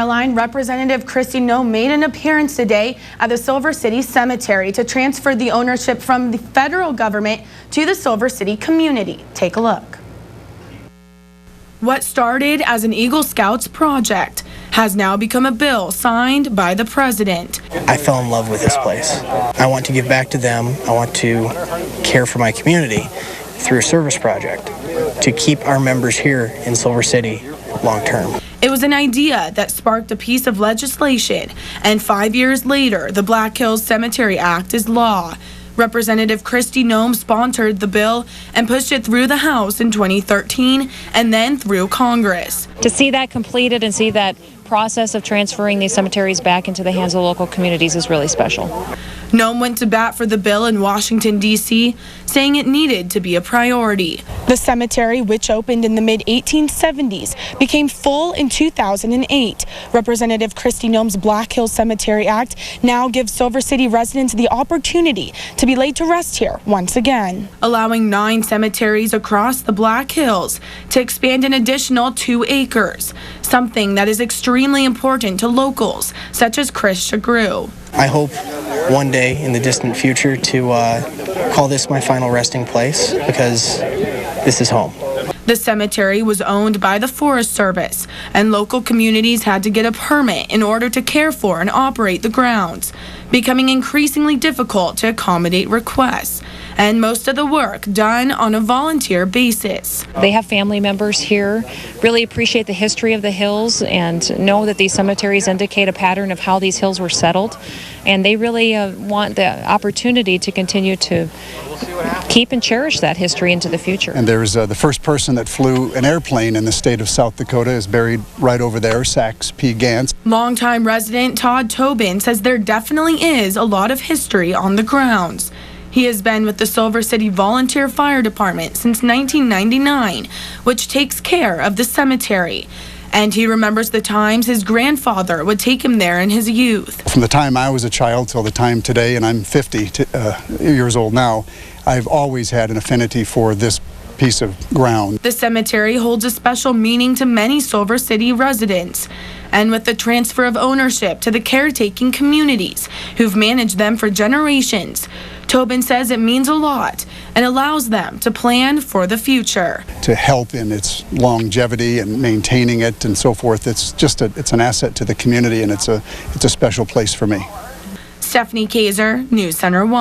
Caroline, Representative Kristi Noem made an appearance today at the Silver City Cemetery to transfer the ownership from the federal government to the Silver City community. Take a look. What started as an Eagle Scouts project has now become a bill signed by the president. I fell in love with this place. I want to give back to them. I want to care for my community through a service project to keep our members here in Silver City long term. It was an idea that sparked a piece of legislation, and 5 years later, the Black Hills Cemetery Act is law. Representative Kristi Noem sponsored the bill and pushed it through the House in 2013 and then through Congress. To see that completed and see that process of transferring these cemeteries back into the hands of local communities is really special. Noem went to bat for the bill in Washington, D.C., saying it needed to be a priority. The cemetery, which opened in the mid-1870s, became full in 2008. Representative Kristi Noem's Black Hills Cemetery Act now gives Silver City residents the opportunity to be laid to rest here once again, allowing 9 cemeteries across the Black Hills to expand an additional 2 acres, something that is extremely important to locals, such as Chris Shagrew. I hope one day in the distant future to call this my final resting place, because this is home. The cemetery was owned by the Forest Service, and local communities had to get a permit in order to care for and operate the grounds, becoming increasingly difficult to accommodate requests, and most of the work done on a volunteer basis. They have family members here, really appreciate the history of the hills, and know that these cemeteries indicate a pattern of how these hills were settled, and they really want the opportunity to continue to keep and cherish that history into the future. And there's the first person that flew an airplane in the state of South Dakota is buried right over there, Sax P. Gantz. Longtime resident Todd Tobin says there definitely is a lot of history on the grounds. He has been with the Silver City Volunteer Fire Department since 1999, which takes care of the cemetery. And he remembers the times his grandfather would take him there in his youth. From the time I was a child till the time today, and I'm 50 years old now, I've always had an affinity for this piece of ground. The cemetery holds a special meaning to many Silver City residents. And with the transfer of ownership to the caretaking communities who've managed them for generations, Tobin says it means a lot and allows them to plan for the future. To help in its longevity and maintaining it and so forth, it's an asset to the community, and it's a special place for me. Stephanie Kayser, News Center 1.